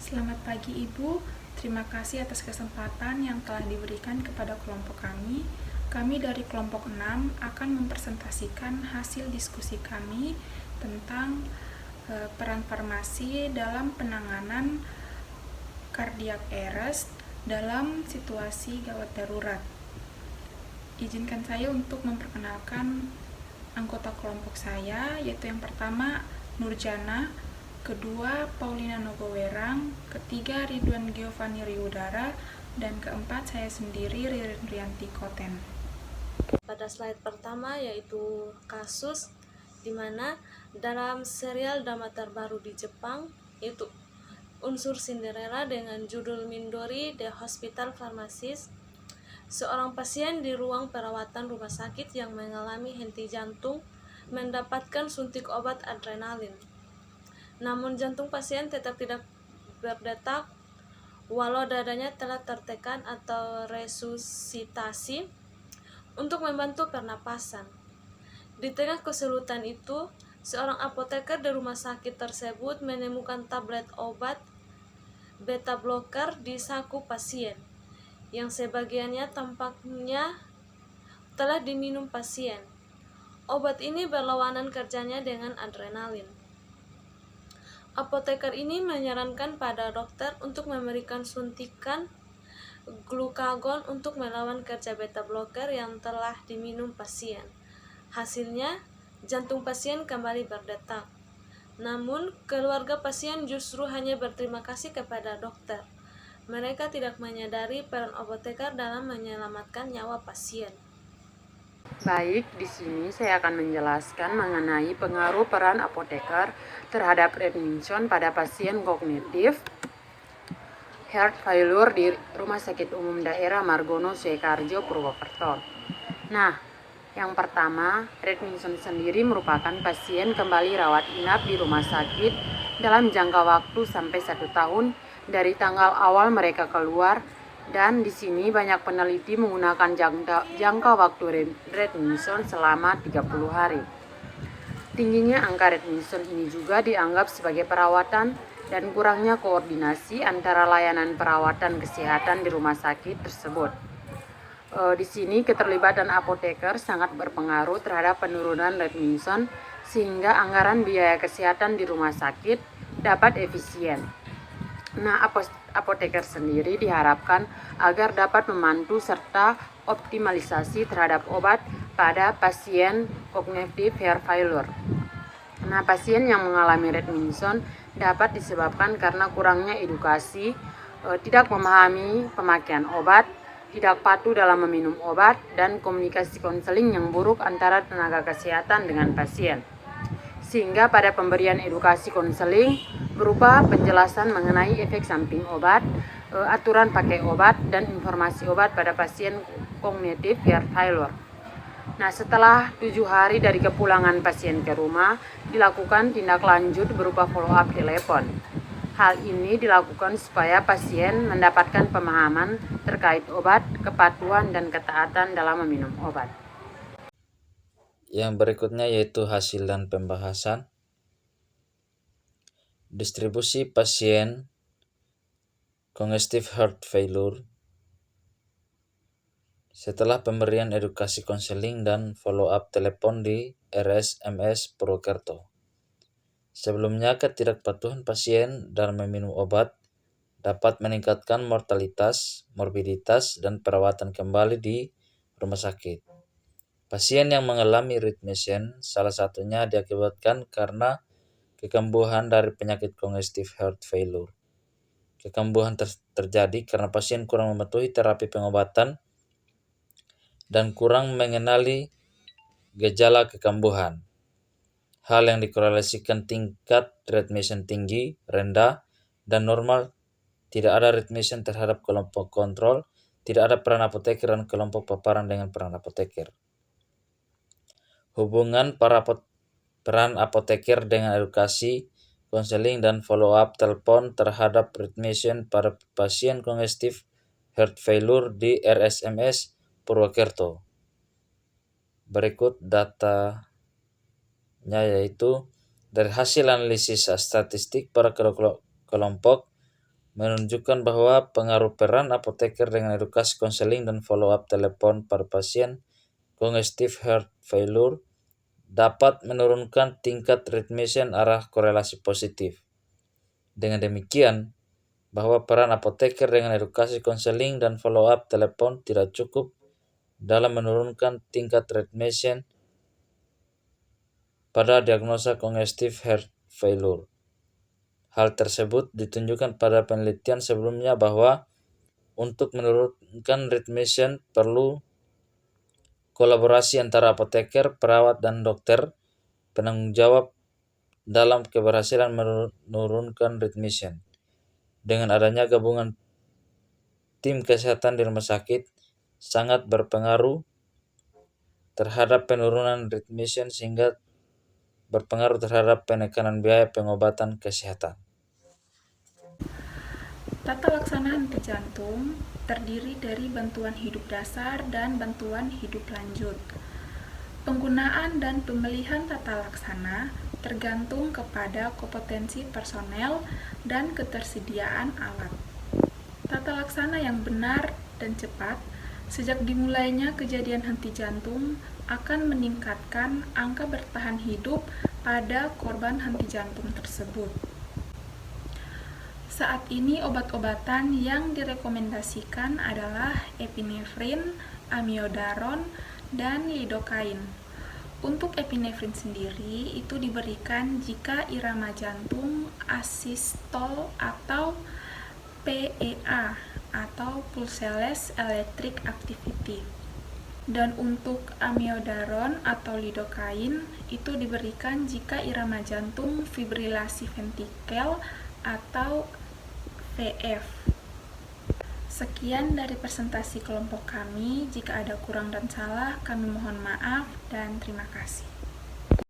Selamat pagi Ibu, terima kasih atas kesempatan yang telah diberikan kepada kelompok kami. Kami dari kelompok 6 akan mempresentasikan hasil diskusi kami tentang peran farmasi dalam penanganan cardiac arrest dalam situasi gawat darurat. Izinkan saya untuk memperkenalkan anggota kelompok saya, yaitu yang pertama Nurjana, kedua Paulina Nogowerang, ketiga Ridwan Giovanni Riudara, dan keempat saya sendiri Ririn Rianti Koten. Pada slide pertama yaitu kasus di mana dalam serial drama terbaru di Jepang yaitu Unsur Cinderella dengan judul Mindori The Hospital Pharmacist, seorang pasien di ruang perawatan rumah sakit yang mengalami henti jantung mendapatkan suntik obat adrenalin. Namun jantung pasien tetap tidak berdetak walau dadanya telah tertekan atau resusitasi untuk membantu pernapasan. Di tengah kesulitan itu, seorang apoteker di rumah sakit tersebut menemukan tablet obat beta blocker di saku pasien, yang sebagiannya tampaknya telah diminum pasien. Obat ini berlawanan kerjanya dengan adrenalin. Apoteker ini menyarankan pada dokter untuk memberikan suntikan glukagon untuk melawan kerja beta blocker yang telah diminum pasien. Hasilnya, jantung pasien kembali berdetak. Namun, keluarga pasien justru hanya berterima kasih kepada dokter. Mereka tidak menyadari peran apoteker dalam menyelamatkan nyawa pasien. Baik, di sini saya akan menjelaskan mengenai pengaruh peran apoteker terhadap Redminson pada pasien kognitif heart failure di Rumah Sakit Umum Daerah Margono Suekarjo, Purwokerto. Nah, yang pertama, Redminson sendiri merupakan pasien kembali rawat inap di rumah sakit dalam jangka waktu sampai 1 tahun dari tanggal awal mereka keluar, dan di sini banyak peneliti menggunakan jangka waktu Redminson selama 30 hari. Tingginya angka Redminson ini juga dianggap sebagai perawatan dan kurangnya koordinasi antara layanan perawatan kesehatan di rumah sakit tersebut. Di sini keterlibatan apoteker sangat berpengaruh terhadap penurunan Redminson sehingga anggaran biaya kesehatan di rumah sakit dapat efisien. Nah, apoteker sendiri diharapkan agar dapat membantu serta optimalisasi terhadap obat pada pasien kognitif heart failure. Nah, pasien yang mengalami Redminson dapat disebabkan karena kurangnya edukasi, tidak memahami pemakaian obat, tidak patuh dalam meminum obat, dan komunikasi konseling yang buruk antara tenaga kesehatan dengan pasien. Sehingga pada pemberian edukasi konseling berupa penjelasan mengenai efek samping obat, aturan pakai obat, dan informasi obat pada pasien kognitif heart failure. Nah, setelah 7 hari dari kepulangan pasien ke rumah, dilakukan tindak lanjut berupa follow-up telepon. Hal ini dilakukan supaya pasien mendapatkan pemahaman terkait obat, kepatuhan, dan ketaatan dalam meminum obat. Yang berikutnya yaitu hasil dan pembahasan. Distribusi pasien congestive heart failure setelah pemberian edukasi konseling dan follow-up telepon di RSMS Purwokerto. Sebelumnya, ketidakpatuhan pasien dalam meminum obat dapat meningkatkan mortalitas, morbiditas, dan perawatan kembali di rumah sakit. Pasien yang mengalami Redminson salah satunya diakibatkan karena kekambuhan dari penyakit congestive heart failure. Kekambuhan terjadi karena pasien kurang mematuhi terapi pengobatan dan kurang mengenali gejala kekambuhan. Hal yang dikorelasikan tingkat Redminson tinggi, rendah, dan normal. Tidak ada Redminson terhadap kelompok kontrol, tidak ada peran apoteker dan kelompok paparan dengan peran apoteker. Hubungan peran apoteker dengan edukasi, konseling, dan follow-up telepon terhadap Redminson pada pasien congestive heart failure di RSMS Purwokerto. Berikut datanya, yaitu dari hasil analisis statistik pada kelompok menunjukkan bahwa pengaruh peran apoteker dengan edukasi konseling dan follow-up telepon pada pasien congestive heart failure dapat menurunkan tingkat readmission arah korelasi positif. Dengan demikian, bahwa peran apoteker dengan edukasi konseling dan follow-up telepon tidak cukup dalam menurunkan tingkat readmission pada diagnosa congestive heart failure. Hal tersebut ditunjukkan pada penelitian sebelumnya bahwa untuk menurunkan readmission perlu kolaborasi antara apoteker, perawat, dan dokter penanggung jawab dalam keberhasilan menurunkan readmission. Dengan adanya gabungan tim kesehatan di rumah sakit sangat berpengaruh terhadap penurunan readmission sehingga berpengaruh terhadap penekanan biaya pengobatan kesehatan. Tata laksana henti jantung terdiri dari bantuan hidup dasar dan bantuan hidup lanjut. Penggunaan dan pemilihan tata laksana tergantung kepada kompetensi personel dan ketersediaan alat. Tata laksana yang benar dan cepat sejak dimulainya kejadian henti jantung akan meningkatkan angka bertahan hidup pada korban henti jantung tersebut. Saat ini obat-obatan yang direkomendasikan adalah epinefrin, amiodaron, dan lidocaine. Untuk epinefrin sendiri itu diberikan jika irama jantung asystole atau PEA atau pulseless electric activity. Dan untuk amiodaron atau lidocaine itu diberikan jika irama jantung fibrilasi ventrikel atau VF. Sekian dari presentasi kelompok kami. Jika ada kurang dan salah, kami mohon maaf dan terima kasih.